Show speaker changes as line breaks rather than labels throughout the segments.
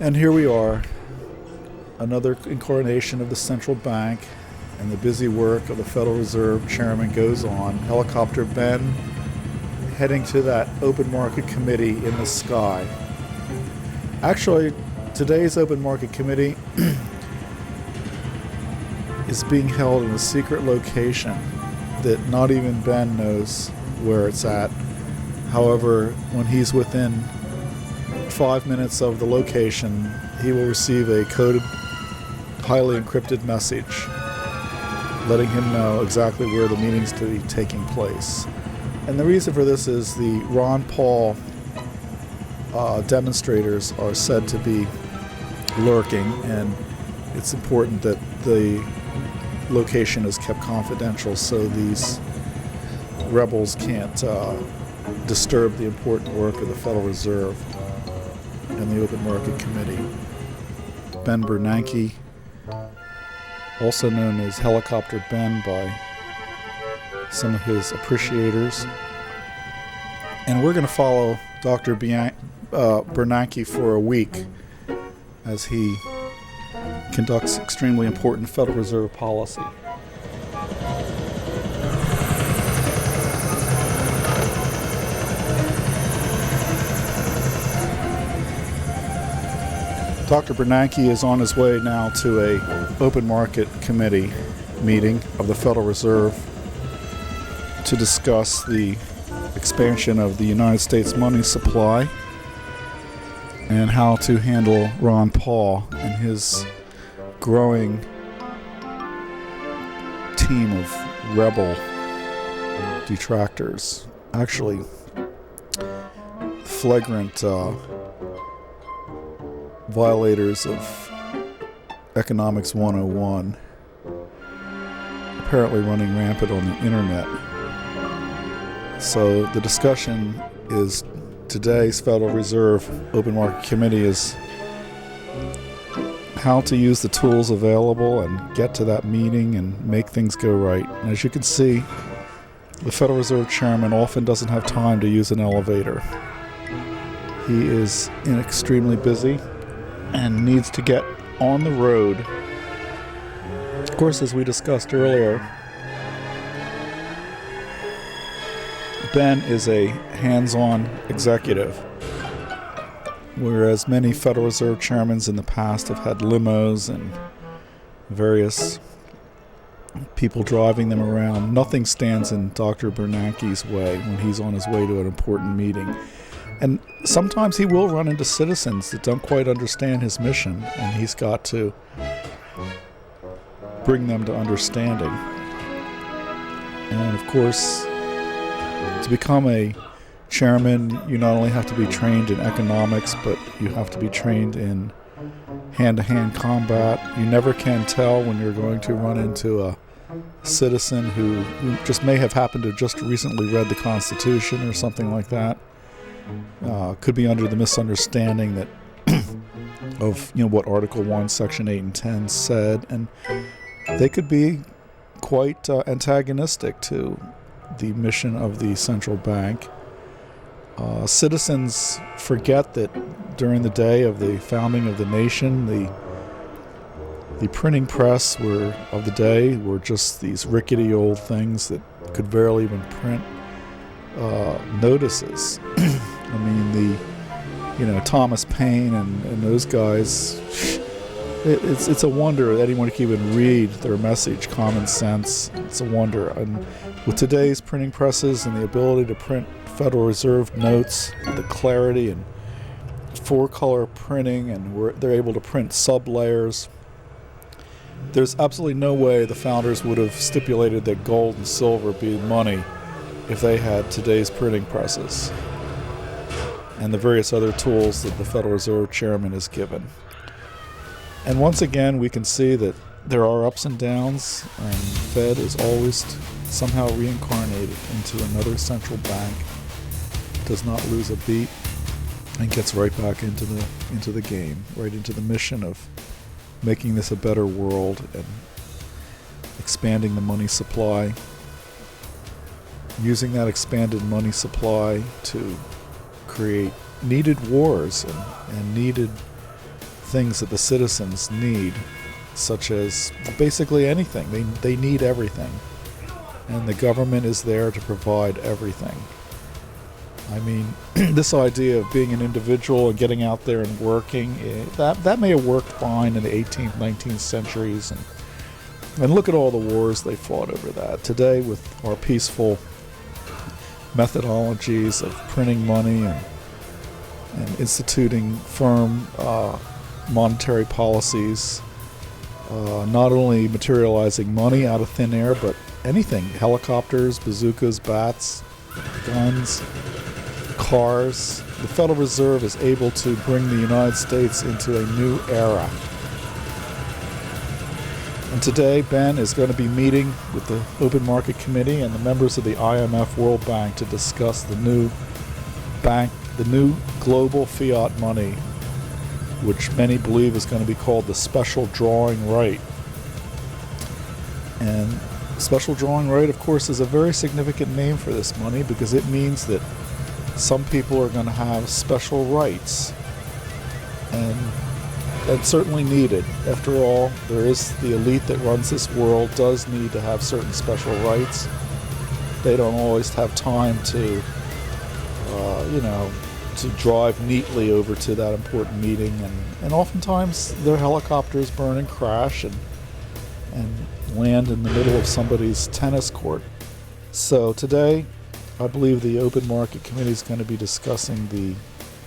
And here we are, another incarnation of the central bank, and the busy work of the Federal Reserve Chairman goes on. Helicopter Ben heading to that open market committee in the sky. Actually, today's open market committee is being held in a secret location that not even Ben knows where it's at. However, when he's within 5 minutes of the location, he will receive a coded, highly encrypted message letting him know exactly where the meeting's to be taking place. And the reason for this is the Ron Paul demonstrators are said to be lurking, and it's important that the location is kept confidential so these rebels can't disturb the important work of the Federal Reserve and the Open Market Committee. Ben Bernanke, also known as Helicopter Ben by some of his appreciators. And we're going to follow Dr. Bernanke for a week as he conducts extremely important Federal Reserve policy. Dr. Bernanke is on his way now to a open market committee meeting of the Federal Reserve to discuss the expansion of the United States money supply and how to handle Ron Paul and his growing team of rebel detractors. Actually, flagrant violators of Economics 101, apparently running rampant on the internet. So the discussion is today's Federal Reserve Open Market Committee is how to use the tools available and get to that meeting and make things go right. And as you can see, the Federal Reserve Chairman often doesn't have time to use an elevator. He is extremely busy and needs to get on the road. Of course, as we discussed earlier, Ben is a hands-on executive, whereas many Federal Reserve chairmen in the past have had limos and various people driving them around. Nothing stands in Dr. Bernanke's way when he's on his way to an important meeting. And sometimes he will run into citizens that don't quite understand his mission, and he's got to bring them to understanding. And of course, to become a chairman, you not only have to be trained in economics, but you have to be trained in hand-to-hand combat. You never can tell when you're going to run into a citizen who just may have happened to just recently read the Constitution or something like that. Could be under the misunderstanding that of what Article 1, Section 8 and 10 said, and they could be quite antagonistic to the mission of the central bank. Citizens forget that during the day of the founding of the nation, the printing press of the day were just these rickety old things that could barely even print notices. I mean, Thomas Paine and those guys, it's a wonder that anyone can even read their message, common sense. It's a wonder. And with today's printing presses and the ability to print Federal Reserve notes, the clarity and four-color printing, and they're able to print sub-layers, there's absolutely no way the founders would have stipulated that gold and silver be money if they had today's printing presses and the various other tools that the Federal Reserve Chairman is given. And once again, we can see that there are ups and downs, and Fed is always somehow reincarnated into another central bank, does not lose a beat, and gets right back into the game, right into the mission of making this a better world and expanding the money supply, using that expanded money supply to create needed wars and needed things that the citizens need, such as basically anything. They need everything. And the government is there to provide everything. I mean, this idea of being an individual and getting out there and working, that may have worked fine in the 18th, 19th centuries. And look at all the wars they fought over that. Today, with our peaceful methodologies of printing money and instituting firm monetary policies, not only materializing money out of thin air, but anything, helicopters, bazookas, bats, guns, cars. The Federal Reserve is able to bring the United States into a new era. And today, Ben is going to be meeting with the Open Market Committee and the members of the IMF World Bank to discuss the new global fiat money, which many believe is going to be called the special drawing right. And special drawing right, of course, is a very significant name for this money because it means that some people are going to have special rights. And that's certainly needed. After all, there is the elite that runs this world does need to have certain special rights. They don't always have time to, to drive neatly over to that important meeting, and oftentimes their helicopters burn and crash and land in the middle of somebody's tennis court. So today, I believe the Open Market Committee is going to be discussing the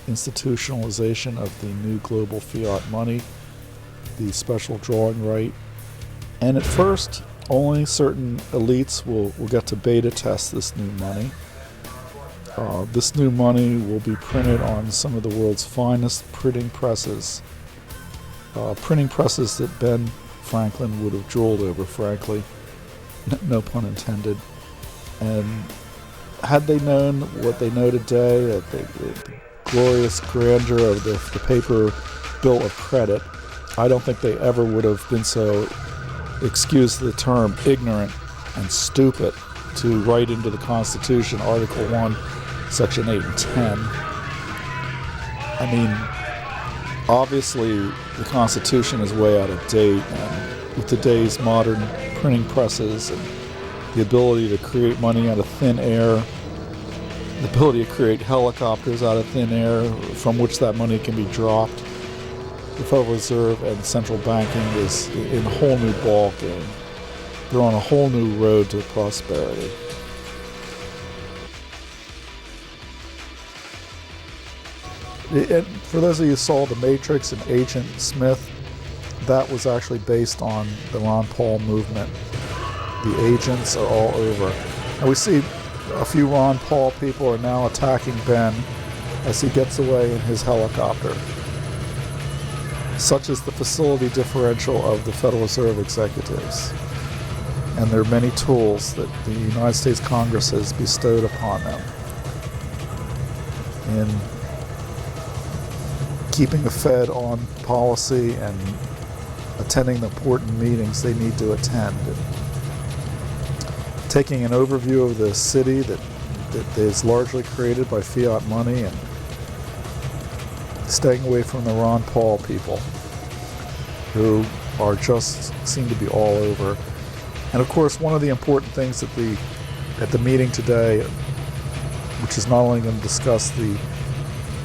institutionalization of the new global fiat money, the special drawing right. And at first, only certain elites will get to beta test this new money. This new money will be printed on some of the world's finest printing presses. Printing presses that Ben Franklin would have drooled over, frankly. No pun intended. And had they known what they know today, the glorious grandeur of the paper bill of credit, I don't think they ever would have been so, excuse the term, ignorant and stupid to write into the Constitution, Article 1, Section 8 and 10. I mean, obviously, the Constitution is way out of date, and with today's modern printing presses and the ability to create money out of thin air, the ability to create helicopters out of thin air from which that money can be dropped, the Federal Reserve and central banking is in a whole new ball game. They're on a whole new road to prosperity. And for those of you who saw The Matrix and Agent Smith, that was actually based on the Ron Paul movement. The agents are all over. And we see a few Ron Paul people are now attacking Ben as he gets away in his helicopter. Such is the facility differential of the Federal Reserve executives. And there are many tools that the United States Congress has bestowed upon them in keeping the Fed on policy and attending the important meetings they need to attend. And taking an overview of the city that is largely created by fiat money and staying away from the Ron Paul people who are just seem to be all over. And of course, one of the important things at the meeting today, which is not only going to discuss the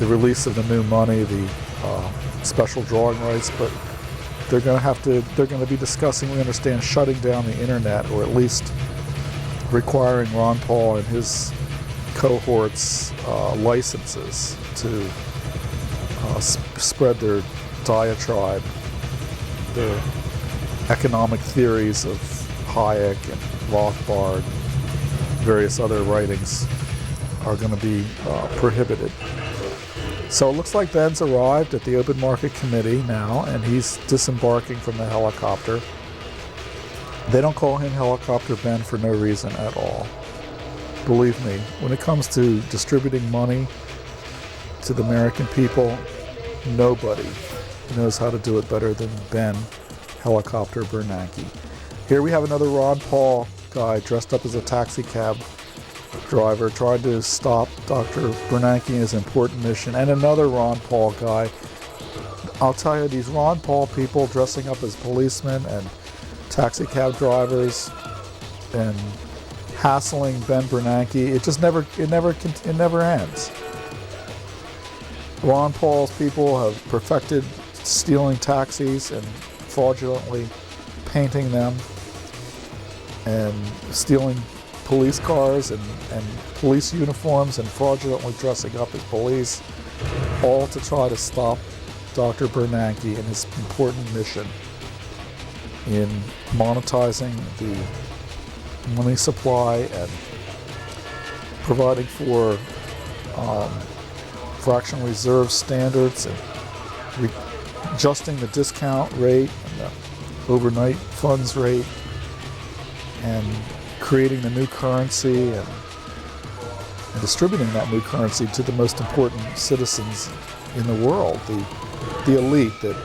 release of the new money, the special drawing rights, but they're going to be discussing, we understand, shutting down the internet, or at least requiring Ron Paul and his cohorts licenses to spread their diatribe, their economic theories of Hayek and Rothbard, various other writings are going to be prohibited. So it looks like Ben's arrived at the Open Market Committee now, and he's disembarking from the helicopter. They don't call him Helicopter Ben for no reason at all. Believe me, when it comes to distributing money to the American people, nobody knows how to do it better than Ben Helicopter Bernanke. Here we have another Ron Paul guy dressed up as a taxi cab driver trying to stop Dr. Bernanke in his important mission, and another Ron Paul guy I'll tell you, these Ron Paul people dressing up as policemen and taxi cab drivers and hassling Ben Bernanke, it never ends. Ron Paul's people have perfected stealing taxis and fraudulently painting them, and stealing police cars and police uniforms and fraudulently dressing up as police, all to try to stop Dr. Bernanke in his important mission in monetizing the money supply and providing for fractional reserve standards and adjusting the discount rate and the overnight funds rate and creating the new currency and distributing that new currency to the most important citizens in the world, the elite that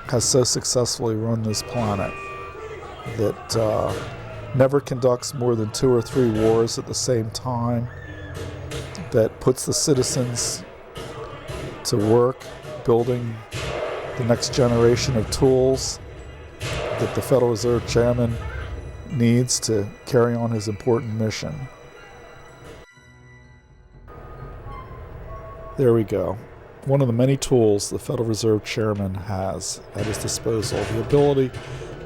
has so successfully run this planet, that never conducts more than 2 or 3 wars at the same time, that puts the citizens to work building the next generation of tools that the Federal Reserve Chairman needs to carry on his important mission. There we go. One of the many tools the Federal Reserve Chairman has at his disposal, the ability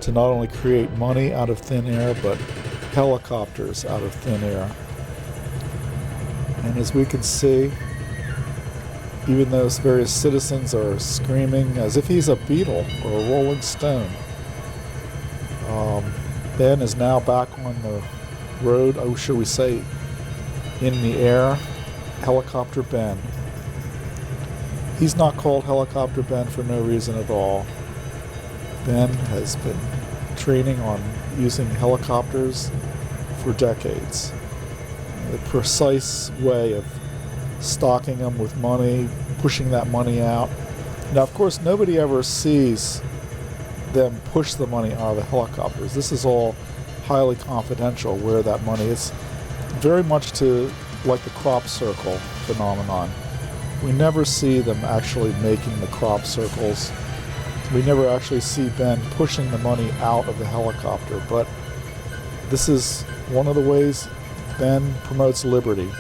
to not only create money out of thin air, but helicopters out of thin air. And as we can see, even though various citizens are screaming as if he's a Beatle or a Rolling Stone, Ben is now back on the road, oh, shall we say, in the air. Helicopter Ben. He's not called Helicopter Ben for no reason at all. Ben has been training on using helicopters for decades. The precise way of stocking them with money, pushing that money out. Now, of course, nobody ever sees them push the money out of the helicopters. This is all highly confidential where that money is. Very much to like the crop circle phenomenon. We never see them actually making the crop circles. We never actually see Ben pushing the money out of the helicopter, but this is one of the ways Ben promotes liberty.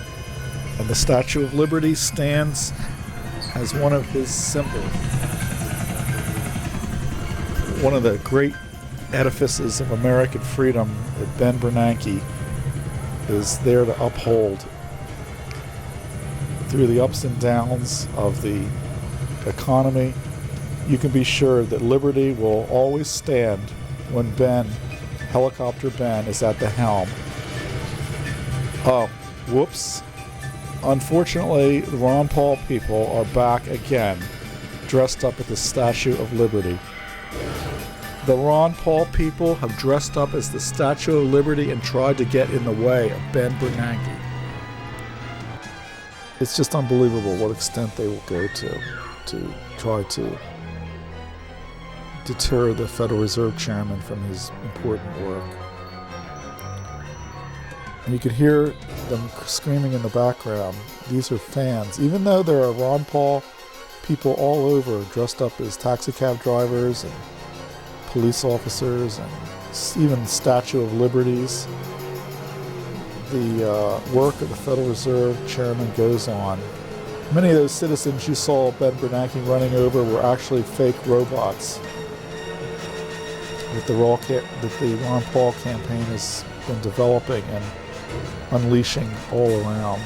And the Statue of Liberty stands as one of his symbols. One of the great edifices of American freedom that Ben Bernanke is there to uphold through the ups and downs of the economy. You can be sure that liberty will always stand when Helicopter Ben, is at the helm. Oh, whoops. Unfortunately, the Ron Paul people are back again, dressed up at the Statue of Liberty. The Ron Paul people have dressed up as the Statue of Liberty and tried to get in the way of Ben Bernanke. It's just unbelievable what extent they will go to try to deter the Federal Reserve Chairman from his important work. And you could hear them screaming in the background. These are fans. Even though there are Ron Paul people all over dressed up as taxi cab drivers and police officers and even Statue of Liberties, the work of the Federal Reserve Chairman goes on. Many of those citizens you saw Ben Bernanke running over were actually fake robots that the Ron Paul campaign has been developing and unleashing all around.